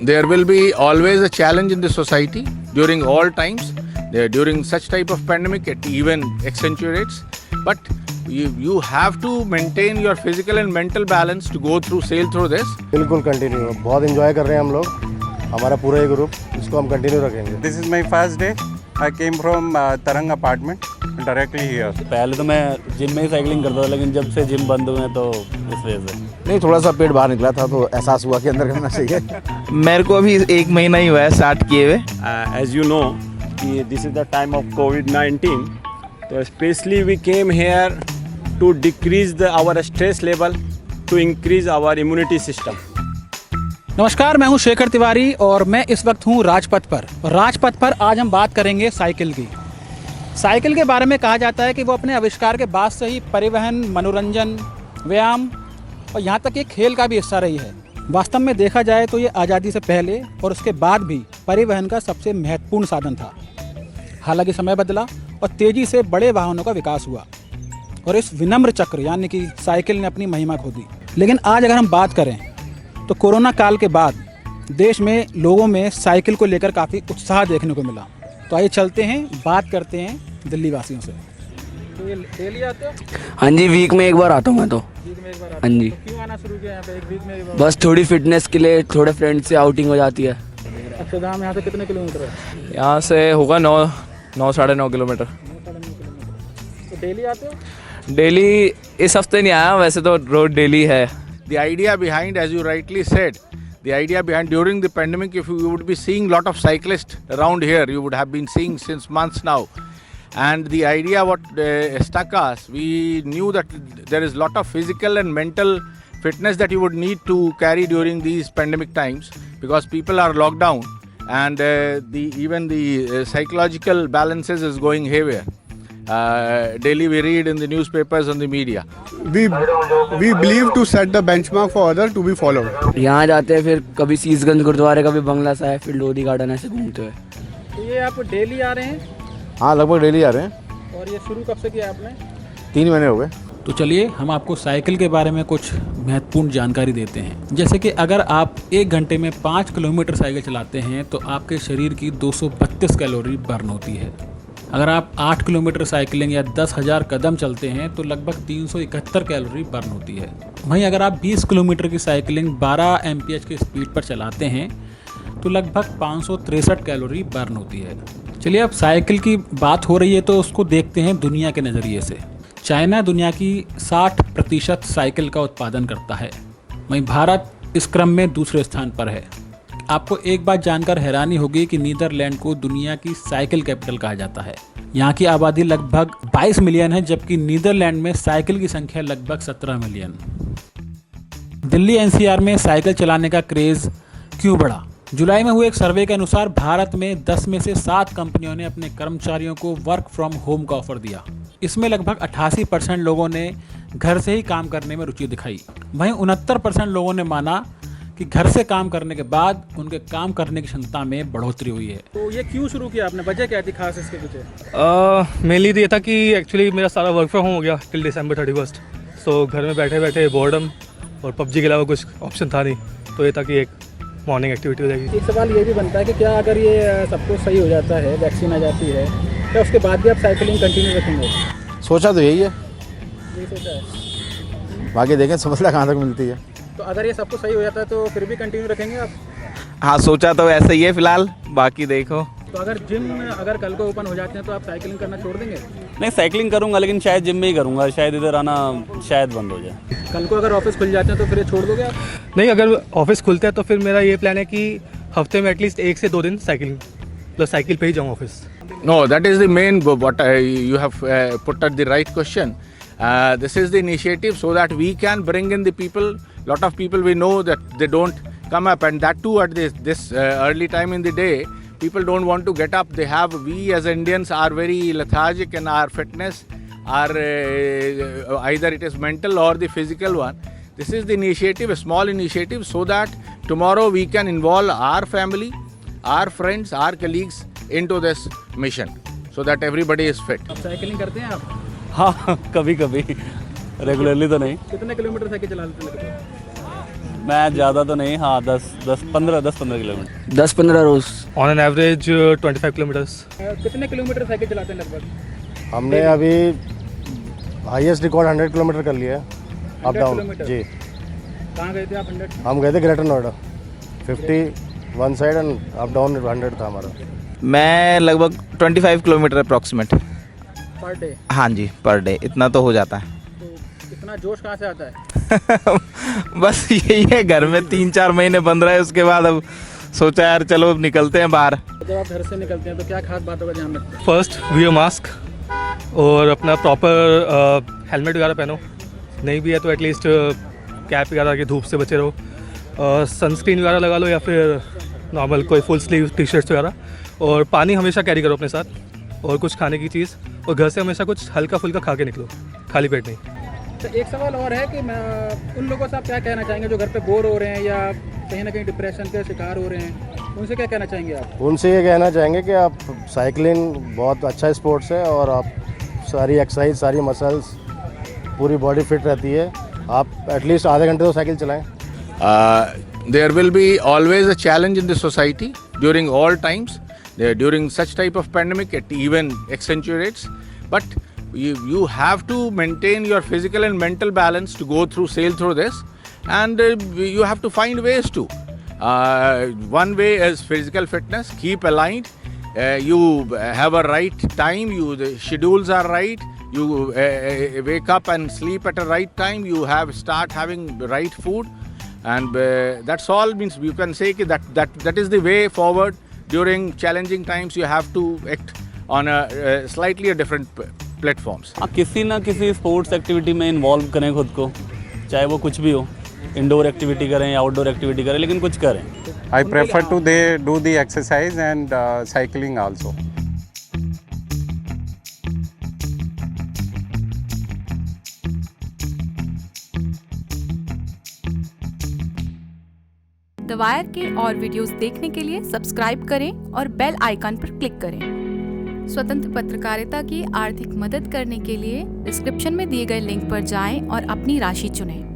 there will be always a challenge in the society during all times. During such type of pandemic, it even accentuates. But you have to maintain your physical and mental balance to sail through this. बिल्कुल continue, बहुत enjoy कर रहे हैं हम लोग, हमारा पूरा ही group, इसको हम कंटिन्यू रखेंगे. This is my first day. I came from Tarang apartment directly here. पहले तो मैं जिम में ही साइकिलिंग करता था, लेकिन जब से जिम बंद हुए हैं तो इस वजह से नहीं, थोड़ा सा पेट बाहर निकला था तो एहसास हुआ कि अंदर करना चाहिए. मेरे को अभी 1 महीना ही हुआ है स्टार्ट किए हुए. As you know, this is the time of COVID-19. So especially we came here to decrease our stress level, to increase our immunity system. नमस्कार, मैं हूं शेखर तिवारी और मैं इस वक्त हूं राजपथ पर. राजपथ पर आज हम बात करेंगे साइकिल की. साइकिल के बारे में कहा जाता है कि वो अपने आविष्कार के बाद से ही परिवहन, मनोरंजन, व्यायाम और यहाँ तक कि खेल का भी हिस्सा रही है. वास्तव में देखा जाए तो ये आज़ादी से पहले और उसके बाद भी परिवहन का सबसे महत्वपूर्ण साधन था. हालांकि समय बदला और तेज़ी से बड़े वाहनों का विकास हुआ और इस विनम्र चक्र यानी कि साइकिल ने अपनी महिमा खो दी. लेकिन आज अगर हम बात करें तो कोरोना काल के बाद देश में लोगों में साइकिल को लेकर काफ़ी उत्साह देखने को मिला. तो आइए चलते हैं, बात करते हैं दिल्ली वासियों से. तो ये डेली आते हो? हाँ जी, वीक में एक बार आता हूँ मैं तो. वीक में एक बार हाँ जी. तो क्यों आना शुरू किया यहाँ पे एक वीक में एक बार? बस थोड़ी फिटनेस के लिए, थोड़े फ्रेंड से आउटिंग हो जाती है. अक्षरधाम यहाँ से कितने किलोमीटर है? यहाँ से होगा 9-9.5 किलोमीटर. तो डेली आते हो? डेली इस हफ्ते नहीं आया, वैसे तो रोज डेली है. The idea behind, as you rightly said, the idea behind during the pandemic, if you would be seeing lot of cyclists around here, you would have been seeing since months now. And the idea what stuck us, we knew that there is lot of physical and mental fitness that you would need to carry during these pandemic times, because people are locked down and even the psychological balances is going haywire. Daily we read in the newspapers and the media. We believe to set the benchmark for others to be followed. यहाँ जाते हैं, फिर कभी शीशगंज गुरुद्वारे, कभी बंगला साहिब, फिर Lodhi garden, ऐसे घूमते हुए. तो ये आप डेली आ रहे हैं? हाँ, लगभग डेली आ रहे हैं. और ये शुरू कब से किया आपने? 3 महीने हो गए. तो चलिए हम आपको साइकिल के बारे में कुछ महत्वपूर्ण जानकारी देते हैं. जैसे कि अगर आप 1 घंटे में 5 किलोमीटर साइकिल चलाते हैं तो आपके शरीर की 232 कैलोरी बर्न होती है. अगर आप 8 किलोमीटर साइकिलिंग या 10,000 कदम चलते हैं तो लगभग 371 कैलोरी बर्न होती है. वहीं अगर आप 20 किलोमीटर की साइकिलिंग 12 एमपीएच की स्पीड पर चलाते हैं तो लगभग 563 कैलोरी बर्न होती है. चलिए, अब साइकिल की बात हो रही है तो उसको देखते हैं दुनिया के नज़रिए से. चाइना दुनिया की 60% साइकिल का उत्पादन करता है. वहीं भारत इस क्रम में दूसरे स्थान पर है. आपको एक बात जानकर हैरानी होगी कि नीदरलैंड को दुनिया की साइकिल कैपिटल कहा जाता है. यहाँ की आबादी लगभग 22 मिलियन है, जबकि नीदरलैंड में साइकिल की संख्या लगभग 17 मिलियन. दिल्ली एनसीआर में साइकिल चलाने का क्रेज़ क्यों बढ़ा? जुलाई में हुए एक सर्वे के अनुसार भारत में 10 में से 7 कंपनियों ने अपने कर्मचारियों को वर्क फ्रॉम होम का ऑफर दिया. इसमें लगभग 88% लोगों ने घर से ही काम करने में रुचि दिखाई. वहीं 69% लोगों ने माना कि घर से काम करने के बाद उनके काम करने की क्षमता में बढ़ोतरी हुई है. तो ये क्यों शुरू किया आपने? वजह क्या थी खास इसके पीछे? मेनली तो ये था कि एक्चुअली मेरा सारा वर्क फ्रॉम होम हो गया टिल December 31. सो घर में बैठे बैठे बोर्डम और पबजी के अलावा कुछ ऑप्शन था नहीं, तो ये था कि एक मॉर्निंग एक्टिविटी हो जाएगी. एक सवाल ये भी बनता है कि क्या अगर ये सब कुछ सही हो जाता है, वैक्सीन आ जाती है, क्या उसके बाद भी आप साइकिलिंग कंटिन्यू रखेंगे? सोचा तो यही है, यही सोचा है. बाकी देखें सफलता कहाँ तक मिलती है. तो अगर ये सब कुछ सही हो जाता है तो फिर भी कंटिन्यू रखेंगे आप? हाँ, सोचा तो ऐसा ही है फिलहाल, बाकी देखो. तो अगर जिम अगर कल को ओपन हो जाते हैं तो आप साइकिलिंग करना छोड़ देंगे? नहीं, साइकिलिंग करूँगा, लेकिन शायद जिम में ही करूँगा. शायद इधर आना शायद बंद हो जाए. कल को अगर ऑफिस खुल जाते हैं तो फिर ये छोड़ दोगे आप? नहीं, अगर ऑफिस खुलते हैं तो फिर मेरा ये प्लान है कि हफ्ते में एटलीस्ट 1 से 2 दिन साइकिलिंग, मतलब साइकिल पे ही जाऊँ office. No, that is the main what you have put at the right question. This is the initiative so that we can bring in the people. Lot of people we know that they don't come up, and that too at this early time in the day. People don't want to get up. We as Indians are very lethargic in our fitness. Either it is mental or the physical one. This is the initiative, a small initiative, so that tomorrow we can involve our family, our friends, our colleagues into this mission, so that everybody is fit. आप cycling करते हैं आप? हाँ, कभी कभी, regularly तो नहीं. कितने किलोमीटर साइकिल चला लेते हैं? मैं ज़्यादा तो नहीं, हाँ 10-15 किलोमीटर। 10-15 रोज। On an average 25 kilometres. कितने किलोमीटर साइकिल चलाते हैं लगभग? हमने अभी हाईएस्ट रिकॉर्ड 100 किलोमीटर कर लिया है अप डाउन। किलोमीटर? जी। कहाँ गए थे आप 100? हम गए थे greater Noida, 50 one side and up down 100 था हमारा। मैं लगभग 25 किलोमीटर अप्रॉक्सीमेट। Per day? हाँ जी, पर डे इतना तो हो जाता है। तो इतना जोश कहाँ से आता है? बस यही है, घर में 3-4 महीने बंद रहे, उसके बाद अब सोचा यार चलो अब निकलते हैं बाहर। जब आप घर से निकलते हैं तो क्या खास बातों का ध्यान रखते हैं? फर्स्ट वियर मास्क और अपना प्रॉपर हेलमेट वगैरह पहनो, नहीं भी है तो एटलीस्ट कैप वगैरह की धूप से बचे रहो, सनस्क्रीन वगैरह लगा लो या फिर नॉर्मल कोई फुल स्लीव टी शर्ट्स वगैरह, और पानी हमेशा कैरी करो अपने साथ, और कुछ खाने की चीज़, और घर से हमेशा कुछ हल्का फुल्का खा के निकलो, खाली पेट नहीं। तो एक सवाल और है कि मैं उन लोगों से आप क्या कहना चाहेंगे जो घर पे बोर हो रहे हैं या कहीं ना कहीं डिप्रेशन के शिकार हो रहे हैं, उनसे क्या कहना चाहेंगे आप? उनसे ये कहना चाहेंगे कि आप साइकिलिंग बहुत अच्छा स्पोर्ट्स है और आप सारी एक्सरसाइज, सारी मसल्स, पूरी बॉडी फिट रहती है। आप एटलीस्ट आधे घंटे तो साइकिल चलाएं। There will be always a challenge in the society during all times. During such type of pandemic, it even accentuates. But you have to maintain your physical and mental balance to sail through this, and you have to find ways to. One way is physical fitness. Keep aligned. You have a right time. The schedules are right. You wake up and sleep at a right time. You start having the right food. And that's all. Means you can say that is the way forward. During challenging times you have to act on a slightly different platforms. हाँ, किसी ना किसी sports activity में involve करें खुद को, चाहे वो कुछ भी हो, इंडोर एक्टिविटी करें या आउटडोर एक्टिविटी करें, लेकिन कुछ करें। I prefer to do the exercise and cycling also. The wire के और वीडियोस देखने के लिए सब्सक्राइब करें और बेल आइकन पर क्लिक करें। स्वतंत्र पत्रकारिता की आर्थिक मदद करने के लिए डिस्क्रिप्शन में दिए गए लिंक पर जाएं और अपनी राशि चुनें।